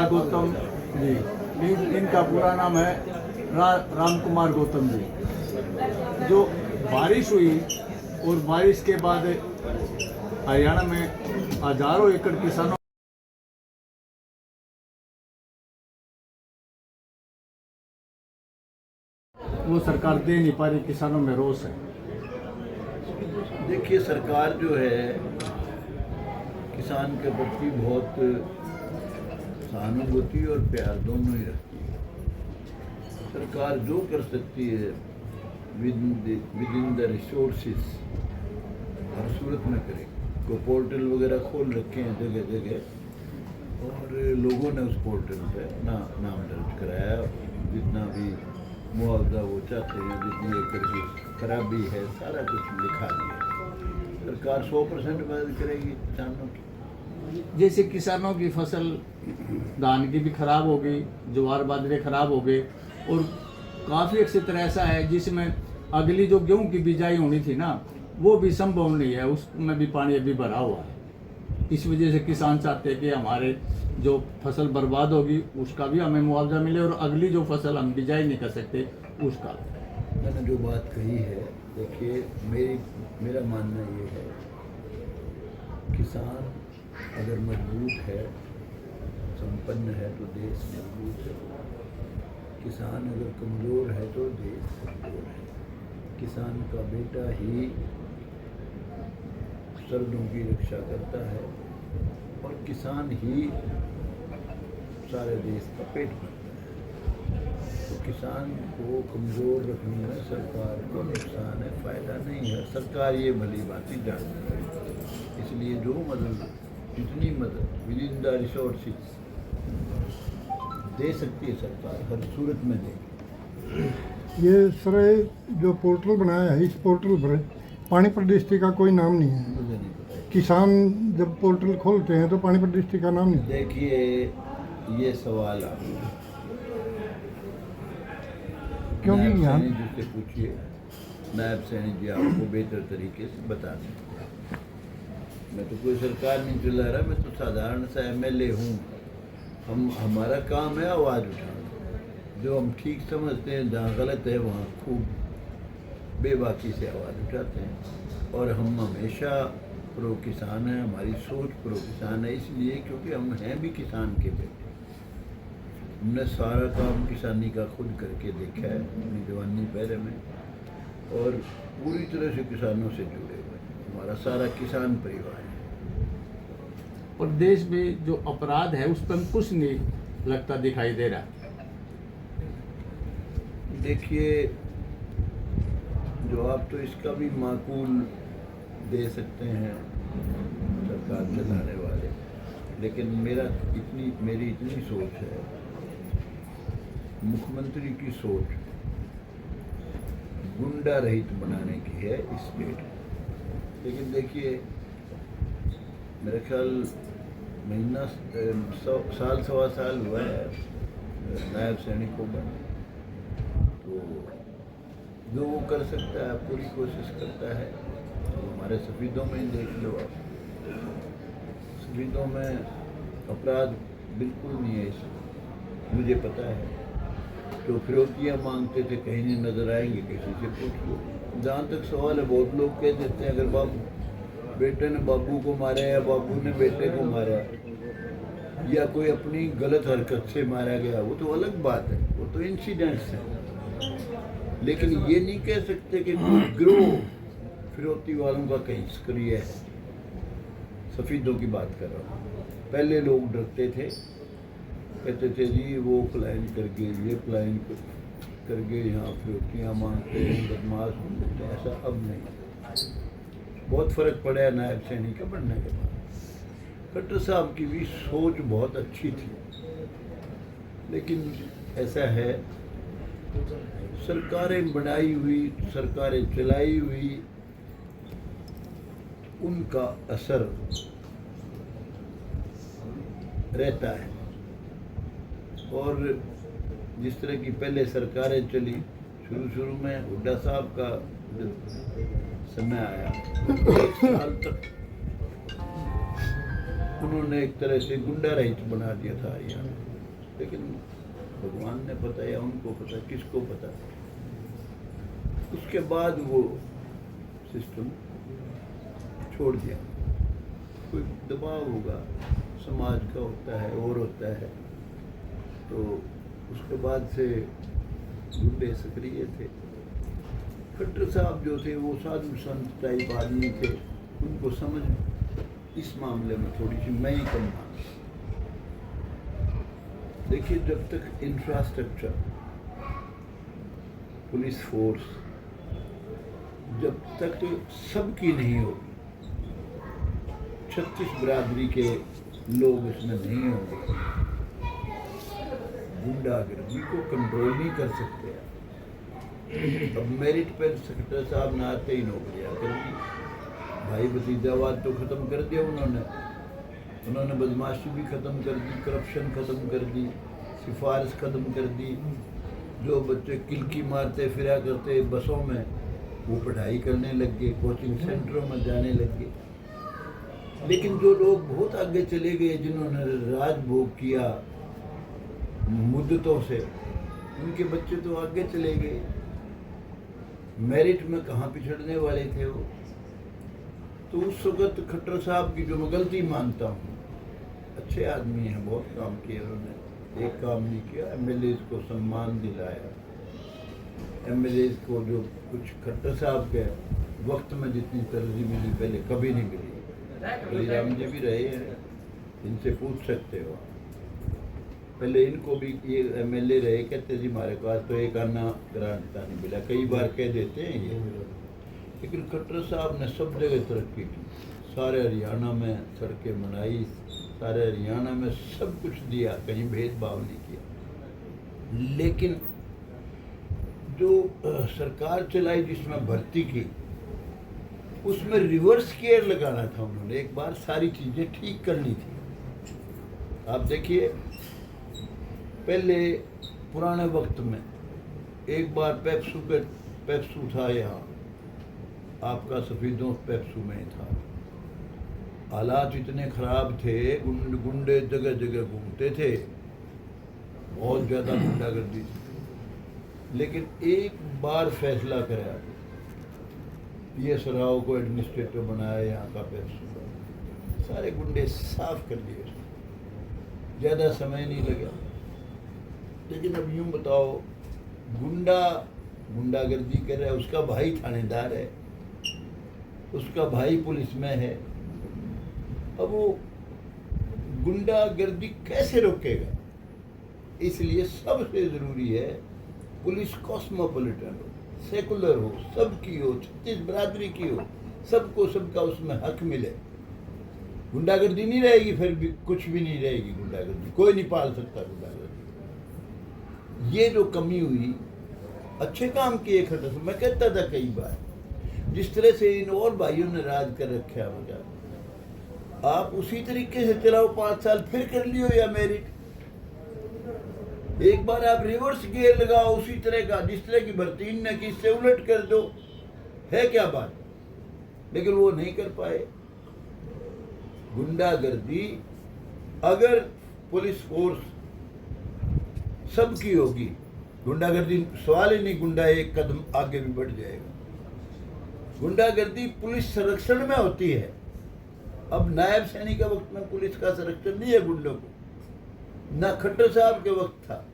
गौतम जी, इनका पूरा नाम है राम कुमार गौतम जी। जो बारिश हुई और बारिश के बाद हरियाणा में हजारों एकड़ किसानों वो सरकार दे नहीं पा रही, किसानों में रोष है। देखिए, सरकार जो है किसान के प्रति बहुत सहानुभूति और प्यार दोनों ही रखती है। सरकार जो कर सकती है विद इन द रिसोर्सेस हर सूरत में करे। को पोर्टल वगैरह खोल रखे हैं जगह जगह और लोगों ने उस पोर्टल पे अपना नाम दर्ज कराया। जितना भी मुआवजा वो चाहते हैं, जितनी एकड़ की खराबी है, सारा कुछ लिखा दिया। सरकार 100% मदद करेगी किसानों की। जैसे किसानों की फसल धान की भी खराब हो गई, ज्वार बाजरे खराब हो गए, और काफ़ी क्षेत्र ऐसा है जिसमें अगली जो गेहूं की बिजाई होनी थी ना, वो भी संभव नहीं है, उसमें भी पानी अभी भरा हुआ है। इस वजह से किसान चाहते हैं कि हमारे जो फसल बर्बाद होगी उसका भी हमें मुआवजा मिले, और अगली जो फसल हम बिजाई नहीं कर सकते उसका। मैंने जो बात कही है, देखिए मेरा मानना ये है, किसान अगर मजबूत है, संपन्न है तो देश मजबूत है। किसान अगर कमज़ोर है तो देश कमज़ोर है। किसान का बेटा ही सरहदों की रक्षा करता है और किसान ही सारे देश का पेट भरता है। तो किसान को कमज़ोर रखने में सरकार को नुकसान है, फ़ायदा नहीं है। सरकार ये भली बात जानती है, इसलिए जो मदद, जितनी मदद विद इन द रिसोर्सेस दे सकती है सरकार हर सूरत में देगी। ये सर जो पोर्टल बनाया है, इस पोर्टल पर पानीपत डिस्ट्रिक्ट का कोई नाम नहीं है। मुझे नहीं पता। किसान जब पोर्टल खोलते हैं तो पानीपत डिस्ट्रिक्ट का नाम नहीं है। देखिए, ये सवाल आप क्योंकि नायब यहाँ सैनी जी से पूछिए, नायब सैनी जी आपको बेहतर तरीके से बता दें। मैं तो कोई सरकार नहीं चला रहा, मैं तो साधारण सा एमएलए हूँ। हमारा काम है आवाज़ उठाना। जो हम ठीक समझते हैं, जहाँ गलत है वहाँ खूब बेबाकी से आवाज़ उठाते हैं। और हम हमेशा प्रो किसान हैं, हमारी सोच प्रो किसान है, इसलिए क्योंकि हम हैं भी किसान के बेटे। हमने सारा काम किसानी का खुद करके देखा है अपनी जवानी पहले में, और पूरी तरह से किसानों से जुड़े हुए हैं। हमारा सारा किसान परिवार है। और देश में जो अपराध है उस पर कुछ नहीं लगता दिखाई दे रहा। देखिए, जवाब तो इसका भी माकूल दे सकते हैं सरकार चलाने वाले, लेकिन मेरी इतनी सोच है, मुख्यमंत्री की सोच गुंडा रहित बनाने की है इस स्टेट। लेकिन देखिए, मेरा ख्याल महीना साल सवा साल हुआ है नायब सैनिक को बने, तो जो वो कर सकता है पूरी कोशिश करता है। तो हमारे सफीदों में ही देख लो आप, सफीदों में अपराध बिल्कुल नहीं है इसमें, मुझे पता है। तो फिरौतियाँ मांगते थे, कहीं नहीं नजर आएंगे, किसी से पूछ लो। जहाँ तक सवाल है, बहुत लोग कह देते हैं अगर बेटे ने बाबू को मारा या बाबू ने बेटे को मारा या कोई अपनी गलत हरकत से मारा गया, वो तो अलग बात है, वो तो इंसिडेंट्स है। लेकिन ये नहीं कह सकते कि कोई गिरोह फिरौती वालों का कहीं सक्रिय है। सफीदों की बात कर रहा हूँ। पहले लोग डरते थे, कहते थे जी वो प्लान करके, ये प्लान करके यहाँ फिरौतियाँ मांगते हैं, बदमाश होते हैं। ऐसा अब नहीं, बहुत फ़र्क पड़ा है नायब सैनिक के बनने के बाद। खट्टर साहब की भी सोच बहुत अच्छी थी, लेकिन ऐसा है, सरकारें बनाई हुई, सरकारें चलाई हुई, उनका असर रहता है। और जिस तरह की पहले सरकारें चली, शुरू में हुड्डा साहब का समय आया, 1 साल तक उन्होंने एक तरह से गुंडा रहित बना दिया था हरियाणा। लेकिन भगवान ने पता या उनको पता, किसको पता। उसके बाद वो सिस्टम छोड़ दिया। कोई दबाव होगा समाज का होता है और होता है, तो उसके बाद से गुंडे सक्रिय थे। खट्टर साहब जो थे वो साधु संत टाइप आदमी थे, उनको समझ इस मामले में थोड़ी सी मैं ही कम मानता। देखिए, जब तक इंफ्रास्ट्रक्चर, पुलिस फोर्स जब तक सबकी नहीं होगी, 36 बिरादरी के लोग इसमें नहीं होंगे, गुंडागर्दी को कंट्रोल नहीं कर सकते। अब मेरिट पर सेक्रेटरी साहब ने आते ही नौकरियां कर दी, भाई भतीजावाद तो खत्म कर दिया उन्होंने बदमाशी भी खत्म कर दी, करप्शन खत्म कर दी, सिफारिश खत्म कर दी। जो बच्चे किलकी मारते फिरा करते बसों में, वो पढ़ाई करने लग गए, कोचिंग सेंटरों में जाने लग गए। लेकिन जो लोग बहुत आगे चले गए, जिन्होंने राजभोग किया मुद्दतों से, उनके बच्चे तो आगे चले गए। मेरिट में कहाँ पिछड़ने वाले थे वो। तो उस वक्त खट्टर साहब की जो मैं गलती मानता हूँ, अच्छे आदमी हैं, बहुत काम किया उन्होंने, एक काम नहीं किया, एमएलए को सम्मान दिलाया। एमएलए को जो कुछ खट्टर साहब के वक्त में जितनी तरजीह मिली पहले कभी नहीं मिली। बलिराम जी भी रहे हैं, इनसे पूछ सकते हो। पहले इनको भी ये एमएलए रहे, कहते जी हमारे पास तो एक आना ग्रांट नहीं मिला, कई बार कह देते हैं ये। लेकिन खट्टर साहब ने सब जगह तरक्की की, सारे हरियाणा में सड़कें बनाई, सारे हरियाणा में सब कुछ दिया, कहीं भेदभाव नहीं किया। लेकिन जो सरकार चलाई जिसमें भर्ती की, उसमें रिवर्स गियर लगाना था उन्होंने, एक बार सारी चीज़ें ठीक करनी थी। आप देखिए, पहले पुराने वक्त में एक बार पेप्सू था यहाँ, आपका सफीदों पेप्सू में था। हालात इतने खराब थे, गुंडे जगह जगह घूमते थे, बहुत ज़्यादा गुंडागर्दी थी। लेकिन एक बार फैसला कराया, PS राव को एडमिनिस्ट्रेटर बनाया यहाँ का पेप्सू का, सारे गुंडे साफ कर दिए, ज़्यादा समय नहीं लगा। लेकिन अब यूँ बताओ, गुंडागर्दी कर रहा है, उसका भाई थानेदार है, उसका भाई पुलिस में है। अब वो गुंडागर्दी कैसे रोकेगा? इसलिए सबसे ज़रूरी है पुलिस कॉस्मोपॉलिटन हो, सेकुलर हो, सबकी हो, 36 बिरादरी की हो, सबको सबका उसमें हक मिले। गुंडागर्दी नहीं रहेगी, फिर भी कुछ भी नहीं रहेगी। गुंडागर्दी कोई नहीं पाल सकता। गुंडागर्दी ये जो कमी हुई, अच्छे काम किए खट्टर। मैं कहता था कई बार, जिस तरह से इन और भाइयों ने राज कर रखा है, आप उसी तरीके से चलाओ, 5 साल फिर कर लियो या मेरिट। एक बार आप रिवर्स गियर लगाओ उसी तरह का, जिस तरह की भर्ती ने की, इससे उलट कर दो, है क्या बात? लेकिन वो नहीं कर पाए। गुंडागर्दी अगर पुलिस फोर्स सबकी होगी, गुंडागर्दी सवाल ही नहीं, गुंडा एक कदम आगे भी बढ़ जाएगा। गुंडागर्दी पुलिस संरक्षण में होती है। अब नायब सैनिक के वक्त में पुलिस का संरक्षण नहीं है गुंडों को, ना खट्टर साहब के वक्त था।